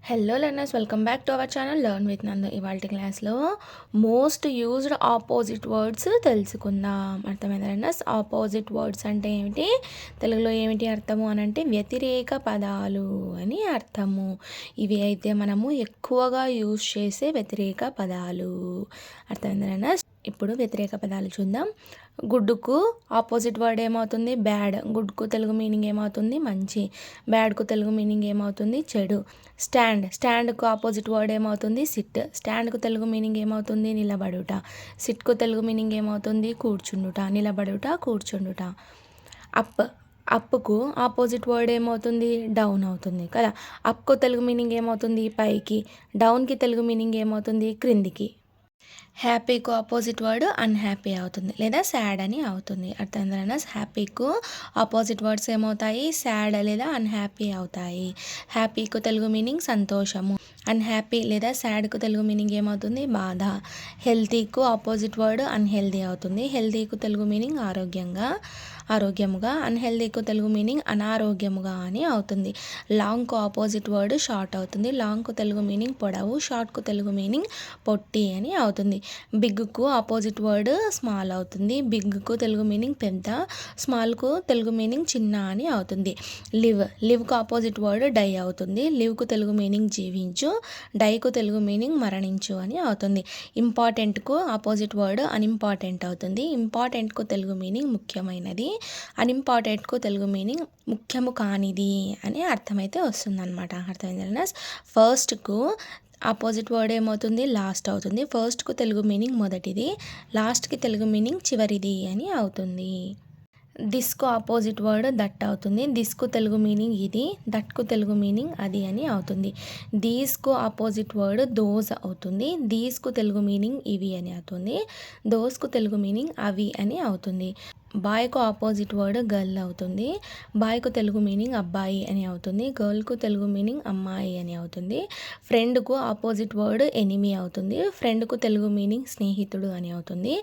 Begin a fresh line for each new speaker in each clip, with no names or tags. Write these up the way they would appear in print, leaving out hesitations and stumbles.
Hello learners, welcome back to our channel learn with నందు. ఇవాళ క్లాస్లో మోస్ట్ యూజ్డ్ ఆపోజిట్ వర్డ్స్ తెలుసుకుందాం. అర్థమైంది లెర్నర్స్? ఆపోజిట్ వర్డ్స్ అంటే ఏమిటి, తెలుగులో ఏమిటి అర్థము అని అంటే వ్యతిరేక పదాలు అని అర్థము. ఇవి అయితే మనము ఎక్కువగా యూజ్ చేసే వ్యతిరేక పదాలు. అర్థమైంది లెర్నర్స్? ఇప్పుడు వ్యతిరేక పదాలు చూద్దాం. గుడ్డుకు ఆపోజిట్ వర్డ్ ఏమవుతుంది? బ్యాడ్. గుడ్కు తెలుగు మీనింగ్ ఏమవుతుంది? మంచి. బ్యాడ్కు తెలుగు మీనింగ్ ఏమవుతుంది? చెడు. స్టాండ్కు ఆపోజిట్ వర్డ్ ఏమవుతుంది? సిట్. స్టాండ్కు తెలుగు మీనింగ్ ఏమవుతుంది? నిలబడుట. సిట్కు తెలుగు మీనింగ్ ఏమవుతుంది? కూర్చుండుట. నిలబడుట, కూర్చుండుట. అప్కు ఆపోజిట్ వర్డ్ ఏమవుతుంది? డౌన్ అవుతుంది కదా. అప్కు తెలుగు మీనింగ్ ఏమవుతుంది? పైకి. డౌన్కి తెలుగు మీనింగ్ ఏమవుతుంది? క్రిందికి. హ్యాపీకు ఆపోజిట్ వర్డ్ అన్హ్యాపీ అవుతుంది లేదా సాడ్ అని అవుతుంది. అర్థమైందా? హ్యాపీకు ఆపోజిట్ వర్డ్స్ ఏమవుతాయి? సాడ్ లేదా అన్హ్యాపీ అవుతాయి. హ్యాపీకు తెలుగు మీనింగ్ సంతోషము. అన్హ్యాపీ లేదా సాడ్కు తెలుగు మీనింగ్ ఏమవుతుంది? బాధ. హెల్తీకు ఆపోజిట్ వర్డ్ అన్హెల్దీ అవుతుంది. హెల్తీకు తెలుగు మీనింగ్ ఆరోగ్యముగా. అన్హెల్దీకు తెలుగు మీనింగ్ అనారోగ్యముగా అని అవుతుంది. లాంగ్కు ఆపోజిట్ వర్డ్ షార్ట్ అవుతుంది. లాంగ్కు తెలుగు మీనింగ్ పొడవు. షార్ట్కు తెలుగు మీనింగ్ పొట్టి అని అవుతుంది. బిగ్కు ఆపోజిట్ వర్డ్ స్మాల్ అవుతుంది. బిగ్కు తెలుగు మీనింగ్ పెద్ద. స్మాల్కు తెలుగు మీనింగ్ చిన్న అని అవుతుంది. లివ్కు ఆపోజిట్ వర్డ్ డై అవుతుంది. లివ్కు తెలుగు మీనింగ్ జీవించు. డైకు తెలుగు మీనింగ్ మరణించు అని అవుతుంది. ఇంపార్టెంట్కు ఆపోజిట్ వర్డ్ అన్ఇంపార్టెంట్ అవుతుంది. ఇంపార్టెంట్కు తెలుగు మీనింగ్ ముఖ్యమైనది. అన్ఇంపార్టెంట్కు తెలుగు మీనింగ్ ముఖ్యము కానిది అని అర్థమైతే వస్తుందన్నమాట. అర్థమైంది. ఫస్ట్కు ఆపోజిట్ వర్డ్ ఏమవుతుంది? లాస్ట్ అవుతుంది. ఫస్ట్కు తెలుగు మీనింగ్ మొదటిది. లాస్ట్కి తెలుగు మీనింగ్ చివరిది అని అవుతుంది. దిస్కు ఆపోజిట్ వర్డ్ దట్ అవుతుంది. దిస్కు తెలుగు మీనింగ్ ఇది. దట్కు తెలుగు మీనింగ్ అది అని అవుతుంది. దీస్కు ఆపోజిట్ వర్డ్ దోస్ అవుతుంది. దీస్కు తెలుగు మీనింగ్ ఇవి అని అవుతుంది. దోస్కు తెలుగు మీనింగ్ అవి అని అవుతుంది. బాయ్కు ఆపోజిట్ వర్డ్ గర్ల్ అవుతుంది. బాయ్కు తెలుగు మీనింగ్ అబ్బాయి అని అవుతుంది. గర్ల్కు తెలుగు మీనింగ్ అమ్మాయి అని అవుతుంది. ఫ్రెండ్కు ఆపోజిట్ వర్డ్ ఎనిమి అవుతుంది. ఫ్రెండ్కు తెలుగు మీనింగ్ స్నేహితుడు అని అవుతుంది.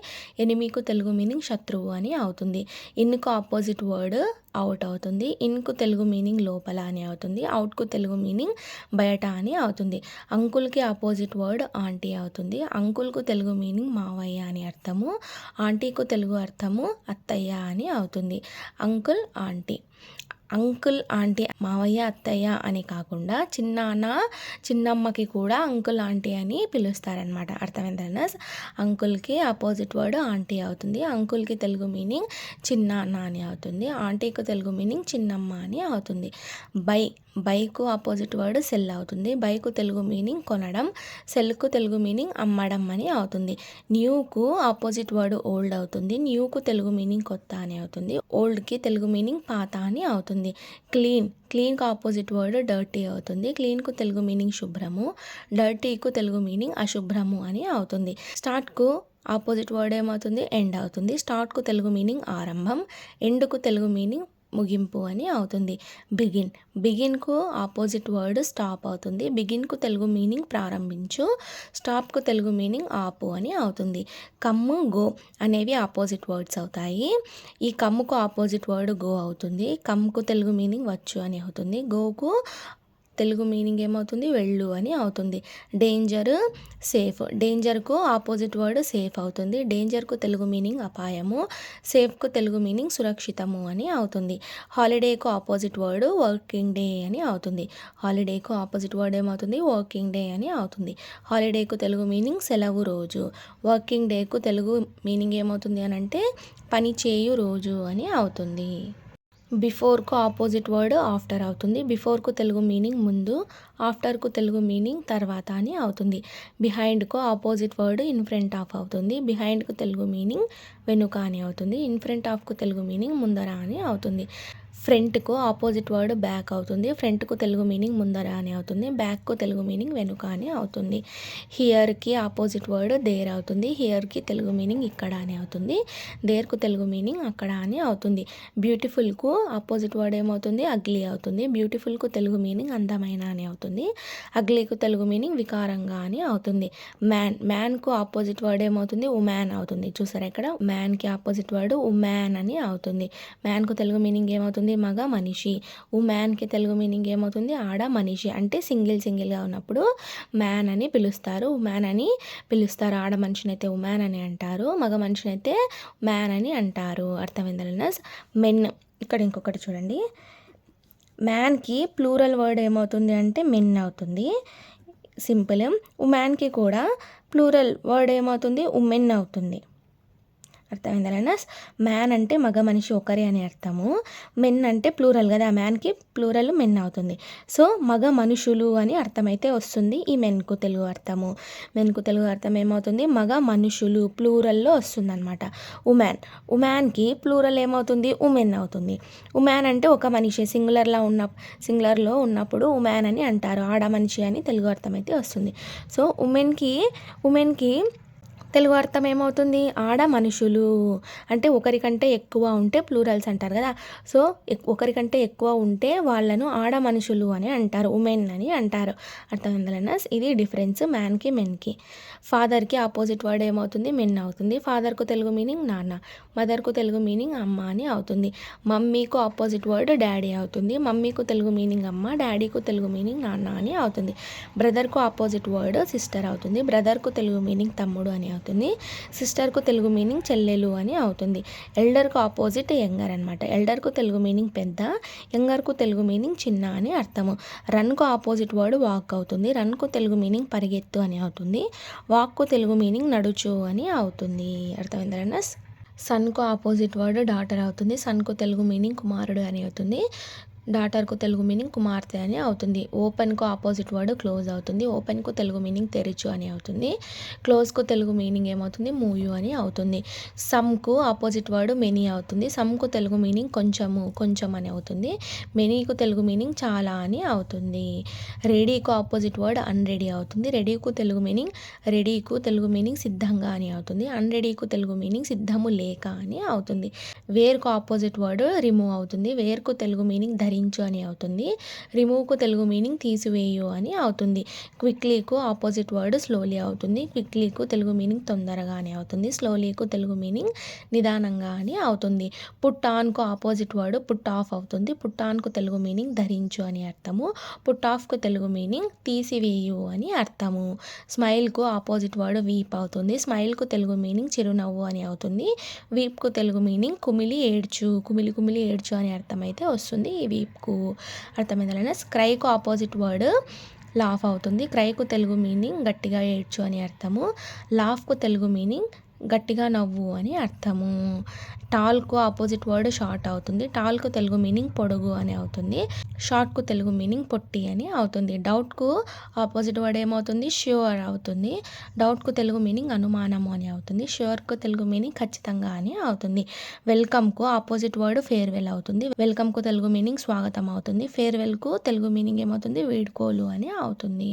ఎనిమికు తెలుగు మీనింగ్ శత్రువు అని అవుతుంది. ఇన్కు ఆపోజిట్ వర్డ్ అవుట్ అవుతుంది. ఇన్కు తెలుగు మీనింగ్ లోపల అని అవుతుంది. అవుట్కు తెలుగు మీనింగ్ బయట అని అవుతుంది. అంకుల్కి ఆపోజిట్ వర్డ్ ఆంటీ అవుతుంది. అంకుల్కు తెలుగు మీనింగ్ మావయ్య అని అర్థము. ఆంటీకు తెలుగు అర్థము అత్తయ్య అని అవుతుంది. Uncle, aunty. అంకుల్, ఆంటీ, మావయ్య, అత్తయ్య అని కాకుండా చిన్నాన్న, చిన్నమ్మకి కూడా అంకుల్, ఆంటీ అని పిలుస్తారనమాట. అర్థమైందన్న? అంకుల్కి ఆపోజిట్ వర్డ్ ఆంటీ అవుతుంది. అంకుల్కి తెలుగు మీనింగ్ చిన్నాన్న అని అవుతుంది. ఆంటీకి తెలుగు మీనింగ్ చిన్నమ్మ అని అవుతుంది. బైకు ఆపోజిట్ వర్డ్ సెల్ అవుతుంది. బైకు తెలుగు మీనింగ్ కొనడం. సెల్కు తెలుగు మీనింగ్ అమ్మడం అని అవుతుంది. న్యూకు ఆపోజిట్ వర్డ్ ఓల్డ్ అవుతుంది. న్యూకు తెలుగు మీనింగ్ కొత్త అని అవుతుంది. ఓల్డ్కి తెలుగు మీనింగ్ పాత అని అవుతుంది. క్లీన్కు ఆపోజిట్ వర్డ్ డర్టీ అవుతుంది. క్లీన్కు తెలుగు మీనింగ్ శుభ్రము. డర్టీకు తెలుగు మీనింగ్ అశుభ్రము అని అవుతుంది. స్టార్ట్కు ఆపోజిట్ వర్డ్ ఏమవుతుంది? ఎండ్ అవుతుంది. స్టార్ట్కు తెలుగు మీనింగ్ ఆరంభం. ఎండ్కు తెలుగు మీనింగ్ ముగింపు అని అవుతుంది. బిగిన్కు ఆపోజిట్ వర్డ్ స్టాప్ అవుతుంది. బిగిన్కు తెలుగు మీనింగ్ ప్రారంభించు. స్టాప్కు తెలుగు మీనింగ్ ఆపు అని అవుతుంది. కమ్ము, గో అనేవి ఆపోజిట్ వర్డ్స్ అవుతాయి. ఈ కమ్ముకు ఆపోజిట్ వర్డ్ గో అవుతుంది. కమ్కు తెలుగు మీనింగ్ వచ్చు అని అవుతుంది. గోకు తెలుగు మీనింగ్ ఏమవుతుంది? వెళ్ళు అని అవుతుంది. Danger, safe. డేంజర్కు ఆపోజిట్ వర్డ్ సేఫ్ అవుతుంది. డేంజర్కు తెలుగు మీనింగ్ అపాయము. సేఫ్కు తెలుగు మీనింగ్ సురక్షితము అని అవుతుంది. హాలిడేకు ఆపోజిట్ వర్డ్ వర్కింగ్ డే అని అవుతుంది. హాలిడేకు ఆపోజిట్ వర్డ్ ఏమవుతుంది? వర్కింగ్ డే అని అవుతుంది. హాలిడేకు తెలుగు మీనింగ్ సెలవు రోజు. వర్కింగ్ డేకు తెలుగు మీనింగ్ ఏమవుతుంది అని అంటే పని చేయు రోజు అని అవుతుంది. బిఫోర్కు ఆపోజిట్ వర్డ్ ఆఫ్టర్ అవుతుంది. బిఫోర్కు తెలుగు మీనింగ్ ముందు. ఆఫ్టర్కు తెలుగు మీనింగ్ తర్వాత అని అవుతుంది. బిహైండ్కు opposite word in front of అవుతుంది. బిహైండ్కు తెలుగు మీనింగ్ వెనుక అని అవుతుంది. ఇన్ ఫ్రంట్ ఆఫ్కు తెలుగు మీనింగ్ ముందర అని అవుతుంది. ఫ్రంట్కు ఆపోజిట్ వర్డ్ బ్యాక్ అవుతుంది. ఫ్రంట్కు తెలుగు మీనింగ్ ముందర అని అవుతుంది. బ్యాక్కు తెలుగు మీనింగ్ వెనుక అని అవుతుంది. హియర్కి ఆపోజిట్ వర్డ్ దేర్ అవుతుంది. హియర్కి తెలుగు మీనింగ్ ఇక్కడ అని అవుతుంది. దేర్కు తెలుగు మీనింగ్ అక్కడ అని అవుతుంది. బ్యూటిఫుల్కు ఆపోజిట్ వర్డ్ ఏమవుతుంది? అగ్లీ అవుతుంది. బ్యూటిఫుల్కు తెలుగు మీనింగ్ అందమైన అని అవుతుంది. అగ్లీకు తెలుగు మీనింగ్ వికారంగా అని అవుతుంది. మ్యాన్కు ఆపోజిట్ వర్డ్ ఏమవుతుంది? ఉమ్యాన్ అవుతుంది. చూసారా ఇక్కడ? మ్యాన్కి ఆపోజిట్ వర్డ్ ఉమ్యాన్ అని అవుతుంది. మ్యాన్కు తెలుగు మీనింగ్ ఏమవుతుంది? ఏమవుతుంది, మగ మనిషి. ఉమెన్కి తెలుగు మీనింగ్ ఏమవుతుంది, ఆడ మనిషి. అంటే సింగిల్గా ఉన్నప్పుడు మ్యాన్ అని పిలుస్తారు, ఉమెన్ అని పిలుస్తారు. ఆడ మనిషిని అయితే ఉమెన్ అని అంటారు, మగ మనిషిని అయితే మ్యాన్ అని అంటారు. అర్థమైందా లెర్నర్స్? మెన్. ఇక్కడ ఇంకొకటి చూడండి, మ్యాన్కి ప్లూరల్ వర్డ్ ఏమవుతుంది అంటే మెన్ అవుతుంది. సింపుల్. ఉమెన్కి కూడా ప్లూరల్ వర్డ్ ఏమవుతుంది, ఉమెన్ అవుతుంది. అర్థమైందా లెర్నర్స్? మ్యాన్ అంటే మగ మనిషి ఒకరే అని అర్థము, మెన్ అంటే ప్లూరల్ కదా, మ్యాన్కి ప్లూరల్ మెన్ అవుతుంది. సో మగ మనుషులు అని అర్థమైతే వస్తుంది ఈ మెన్కు తెలుగు అర్థము. మెన్కు తెలుగు అర్థం ఏమవుతుంది, మగ మనుషులు, ప్లూరల్లో వస్తుంది అనమాట. ఉమెన్కి ప్లూరల్ ఏమవుతుంది, ఉమెన్ అవుతుంది. ఉమెన్ అంటే ఒక మనిషి, సింగులర్లో ఉన్నప్పుడు ఉమెన్ అని అంటారు, ఆడ మనిషి అని తెలుగు అర్థం అయితే వస్తుంది. సో ఉమెన్కి తెలుగు అర్థం ఏమవుతుంది, ఆడ మనుషులు. అంటే ఒకరికంటే ఎక్కువ ఉంటే ప్లూరల్స్ అంటారు కదా, సో ఒకరికంటే ఎక్కువ ఉంటే వాళ్ళను ఆడ మనుషులు అని అంటారు, ఉమెన్ అని అంటారు. అర్థమైందా? ఇది డిఫరెన్స్ మ్యాన్కి మెన్కి. ఫాదర్కి ఆపోజిట్ వర్డ్ ఏమవుతుంది, మెన్ అవుతుంది. ఫాదర్కు తెలుగు మీనింగ్ నాన్న, మదర్కు తెలుగు మీనింగ్ అమ్మ అని అవుతుంది. మమ్మీకు ఆపోజిట్ వర్డ్ డాడీ అవుతుంది. మమ్మీకు తెలుగు మీనింగ్ అమ్మ, డాడీకు తెలుగు మీనింగ్ నాన్న అని అవుతుంది. బ్రదర్కు ఆపోజిట్ వర్డ్ సిస్టర్ అవుతుంది. బ్రదర్కు తెలుగు మీనింగ్ తమ్ముడు అని అవుతుంది. సిస్టర్కు తెలుగు మీనింగ్ చెల్లెలు అని అవుతుంది. ఎల్డర్కు ఆపోజిట్ యంగర్ అనమాట. ఎల్డర్కు తెలుగు మీనింగ్ పెద్ద, యంగర్కు తెలుగు మీనింగ్ చిన్న అని అర్థము. రన్కు ఆపోజిట్ వర్డ్ వాక్ అవుతుంది. రన్కు తెలుగు మీనింగ్ పరిగెత్తు అని అవుతుంది. వాక్కు తెలుగు మీనింగ్ నడుచు అని అవుతుంది. అర్థమైందా? సన్కు ఆపోజిట్ వర్డ్ డాటర్ అవుతుంది. సన్కు తెలుగు మీనింగ్ కుమారుడు అని అవుతుంది. డాటర్కు తెలుగు మీనింగ్ కుమార్తె అని అవుతుంది. ఓపెన్కు ఆపోజిట్ వర్డ్ క్లోజ్ అవుతుంది. ఓపెన్కు తెలుగు మీనింగ్ తెరుచు అని అవుతుంది. క్లోజ్కు తెలుగు మీనింగ్ ఏమవుతుంది, మూయు అని అవుతుంది. సమ్కు ఆపోజిట్ వర్డ్ మెనీ అవుతుంది. సమ్కు తెలుగు మీనింగ్ కొంచెం అని అవుతుంది. మెనీకు తెలుగు మీనింగ్ చాలా అని అవుతుంది. రెడీకు ఆపోజిట్ వర్డ్ అన్రెడీ అవుతుంది. రెడీకు తెలుగు మీనింగ్ సిద్ధంగా అని అవుతుంది. అన్రెడీకు తెలుగు మీనింగ్ సిద్ధము లేక అని అవుతుంది. వేర్కు ఆపోజిట్ వర్డ్ రిమూవ్ అవుతుంది. వేర్కు తెలుగు మీనింగ్ ధరించు అని అవుతుంది. రిమూవ్కు తెలుగు మీనింగ్ తీసివేయు అని అవుతుంది. క్విక్లీకు ఆపోజిట్ వర్డ్ స్లోలీ అవుతుంది. క్విక్లీకు తెలుగు మీనింగ్ తొందరగా అని అవుతుంది. స్లోలీకు తెలుగు మీనింగ్ నిదానంగా అని అవుతుంది. పుట్ ఆన్కు ఆపోజిట్ వర్డ్ పుట్ ఆఫ్ అవుతుంది. పుట్ ఆన్కు తెలుగు మీనింగ్ ధరించు అని అర్థము. పుట్ ఆఫ్కు తెలుగు మీనింగ్ తీసివేయు అని అర్థము. స్మైల్కు ఆపోజిట్ వర్డ్ వీప్ అవుతుంది. స్మైల్కు తెలుగు మీనింగ్ చిరునవ్వు అని అవుతుంది. వీప్కు తెలుగు మీనింగ్ కుమిలి ఏడ్చు అని అర్థం అయితే వస్తుంది ఈ వీప్కు. అర్థమైందా? క్రైకు ఆపోజిట్ వర్డ్ లాఫ్ అవుతుంది. క్రైకు తెలుగు మీనింగ్ గట్టిగా ఏడ్చు అని అర్థము. లాఫ్కు తెలుగు మీనింగ్ గట్టిగా నవ్వు అని అర్థము. టాల్కు ఆపోజిట్ వర్డ్ షార్ట్ అవుతుంది. టాల్కు తెలుగు మీనింగ్ పొడుగు అని అవుతుంది. షార్ట్కు తెలుగు మీనింగ్ పొట్టి అని అవుతుంది. డౌట్కు ఆపోజిట్ వర్డ్ ఏమవుతుంది, ష్యూర్ అవుతుంది. డౌట్కు తెలుగు మీనింగ్ అనుమానము అని అవుతుంది. ష్యూర్కు తెలుగు మీనింగ్ ఖచ్చితంగా అని అవుతుంది. వెల్కమ్కు ఆపోజిట్ వర్డ్ ఫేర్వెల్ అవుతుంది. వెల్కమ్కు తెలుగు మీనింగ్ స్వాగతం అవుతుంది. ఫేర్వెల్కు తెలుగు మీనింగ్ ఏమవుతుంది, వీడ్కోలు అని అవుతుంది.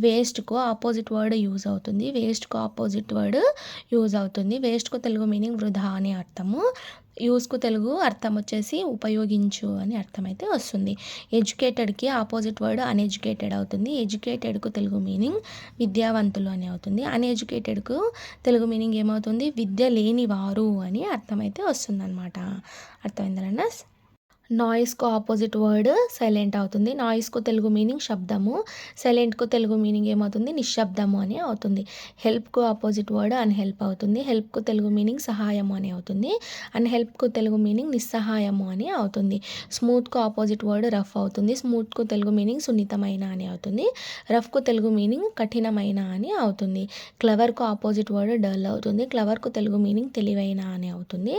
వేస్ట్కు ఆపోజిట్ వర్డ్ యూజ్ అవుతుంది. వేస్ట్కు ఆపోజిట్ వర్డ్ యూజ్ అవుతుంది. వేస్ట్కు తెలుగు మీనింగ్ వృధా అని అర్థము. యూస్కు తెలుగు అర్థం వచ్చేసి ఉపయోగించు అని అర్థమైతే వస్తుంది. ఎడ్యుకేటెడ్కి ఆపోజిట్ వర్డ్ అన్ఎడ్యుకేటెడ్ అవుతుంది. ఎడ్యుకేటెడ్కు తెలుగు మీనింగ్ విద్యావంతులు అని అవుతుంది. అన్ఎడ్యుకేటెడ్కు తెలుగు మీనింగ్ ఏమవుతుంది, విద్య లేని వారు అని అర్థమైతే వస్తుంది అనమాట. అర్థమైందా? నాయిస్కు ఆపోజిట్ వర్డ్ సైలెంట్ అవుతుంది. నాయిస్కు తెలుగు మీనింగ్ శబ్దము. సైలెంట్కు తెలుగు మీనింగ్ ఏమవుతుంది, నిశ్శబ్దము అని అవుతుంది. హెల్ప్కు ఆపోజిట్ వర్డ్ అన్హెల్ప్ అవుతుంది. హెల్ప్కు తెలుగు మీనింగ్ సహాయము అని అవుతుంది. అన్హెల్ప్కు తెలుగు మీనింగ్ నిస్సహాయము అని అవుతుంది. స్మూత్కు ఆపోజిట్ వర్డ్ రఫ్ అవుతుంది. స్మూత్కు తెలుగు మీనింగ్ సున్నితమైన అని అవుతుంది. రఫ్కు తెలుగు మీనింగ్ కఠినమైన అని అవుతుంది. క్లవర్కు ఆపోజిట్ వర్డ్ డల్ అవుతుంది. క్లవర్కు తెలుగు మీనింగ్ తెలివైన అని అవుతుంది.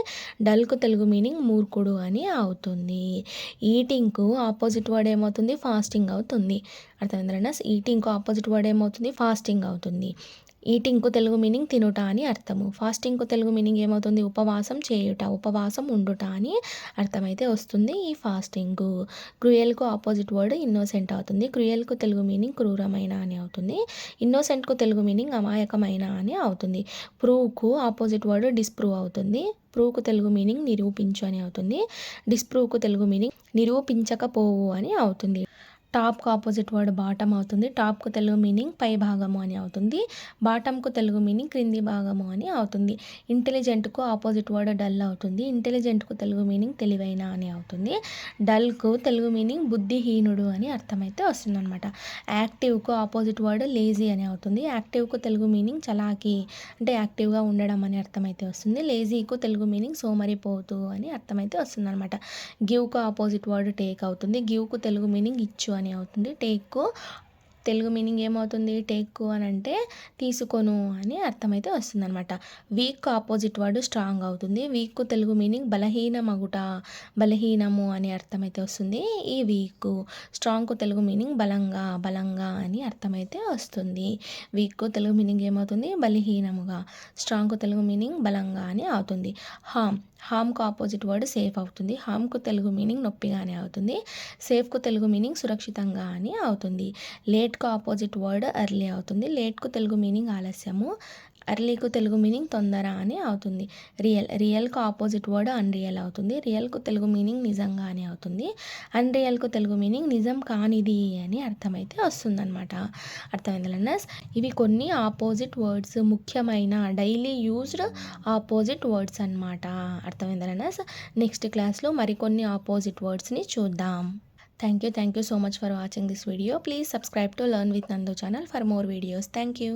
డల్కు తెలుగు మీనింగ్ మూర్ఖుడు అని అవుతుంది. ఈటింగ్కు ఆపోజిట్ వర్డ్ ఏమవుతుంది, ఫాస్టింగ్ అవుతుంది. అర్థమైందా? ఈటింగ్కు ఆపోజిట్ వర్డ్ ఏమవుతుంది, ఫాస్టింగ్ అవుతుంది. ఈటింగ్కు తెలుగు మీనింగ్ తినుట అని అర్థము. ఫాస్టింగ్కు తెలుగు మీనింగ్ ఏమవుతుంది, ఉపవాసం చేయుట, ఉపవాసం ఉండుట అని అర్థమైతే వస్తుంది ఈ ఫాస్టింగ్. క్రూయల్కు ఆపోజిట్ వర్డ్ ఇన్నోసెంట్ అవుతుంది. క్రూయల్కు తెలుగు మీనింగ్ క్రూరమైన అని అవుతుంది. ఇన్నోసెంట్కు తెలుగు మీనింగ్ అమాయకమైన అని అవుతుంది. ప్రూవ్కు ఆపోజిట్ వర్డ్ డిస్ప్రూవ్ అవుతుంది. ప్రూవ్కు తెలుగు మీనింగ్ నిరూపించు అని అవుతుంది. డిస్ప్రూవ్కు తెలుగు మీనింగ్ నిరూపించకపోవు అని అవుతుంది. టాప్‌కు ఆపోజిట్ వర్డ్ బాటమ్ అవుతుంది. టాప్‌కు తెలుగు మీనింగ్ పై భాగము అని అవుతుంది. బాటమ్‌కు తెలుగు మీనింగ్ క్రింది భాగము అని అవుతుంది. ఇంటెలిజెంట్‌కు ఆపోజిట్ వర్డ్ డల్ అవుతుంది. ఇంటెలిజెంట్‌కు తెలుగు మీనింగ్ తెలివైన అని అవుతుంది. డల్‌కు తెలుగు మీనింగ్ బుద్ధిహీనుడు అని అర్థమైతే వస్తుందనమాట. యాక్టివ్‌కు ఆపోజిట్ వర్డ్ లేజీ అని అవుతుంది. యాక్టివ్‌కు తెలుగు మీనింగ్ చలాకీ అంటే యాక్టివ్‌గా ఉండడం అని అర్థమైతే వస్తుంది. లేజీకు తెలుగు మీనింగ్ సోమరిపోతు అని అర్థమైతే వస్తుందనమాట. గివ్‌కు ఆపోజిట్ వర్డ్ టేక్ అవుతుంది. గివ్‌కు తెలుగు మీనింగ్ ఇచ్చు అని అవుతుంది. టేక్‌కు తెలుగు మీనింగ్ ఏమవుతుంది? టేక్కు అని అంటే తీసుకొను అని అర్థమైతే వస్తుందనమాట. వీక్‌కు ఆపోజిట్ వర్డ్ స్ట్రాంగ్ అవుతుంది. వీక్‌కు తెలుగు మీనింగ్ బలహీనమగుట, బలహీనము అని అర్థమైతే వస్తుంది. ఈ వీక్‌కు స్ట్రాంగ్‌కు తెలుగు మీనింగ్ బలంగా, బలంగా అని అర్థమైతే వస్తుంది. వీక్‌కు తెలుగు మీనింగ్ ఏమవుతుంది? బలహీనముగా. స్ట్రాంగ్‌కు తెలుగు మీనింగ్ బలంగా అని అవుతుంది. హామ్‌కు ఆపోజిట్ వర్డ్ సేఫ్ అవుతుంది. హామ్‌కు తెలుగు మీనింగ్ నొప్పిగానే అవుతుంది. సేఫ్‌కు తెలుగు మీనింగ్ సురక్షితంగా అని అవుతుంది. లేట్‌కు ఆపోజిట్ వర్డ్ ఎర్లీ అవుతుంది. లేట్‌కు తెలుగు మీనింగ్ ఆలస్యము. ఎర్లీకు తెలుగు మీనింగ్ తొందర అని అవుతుంది. రియల్‌కు ఆపోజిట్ వర్డ్ అన్‌రియల్ అవుతుంది. రియల్‌కు తెలుగు మీనింగ్ నిజంగా అని అవుతుంది. అన్‌రియల్‌కు తెలుగు మీనింగ్ నిజం కానిది అని అర్థమైతే వస్తుందన్నమాట. అర్థమైందా లెర్నర్స్? ఇవి కొన్ని ఆపోజిట్ వర్డ్స్, ముఖ్యమైన డైలీ యూజ్డ్ ఆపోజిట్ వర్డ్స్ అన్నమాట. అర్థమైందా లెర్నర్స్? నెక్స్ట్ క్లాస్లో మరికొన్ని ఆపోజిట్ వర్డ్స్ని చూద్దాం. Thank you so much for watching this video. Please subscribe to Learn with Nandu channel for more videos. Thank you.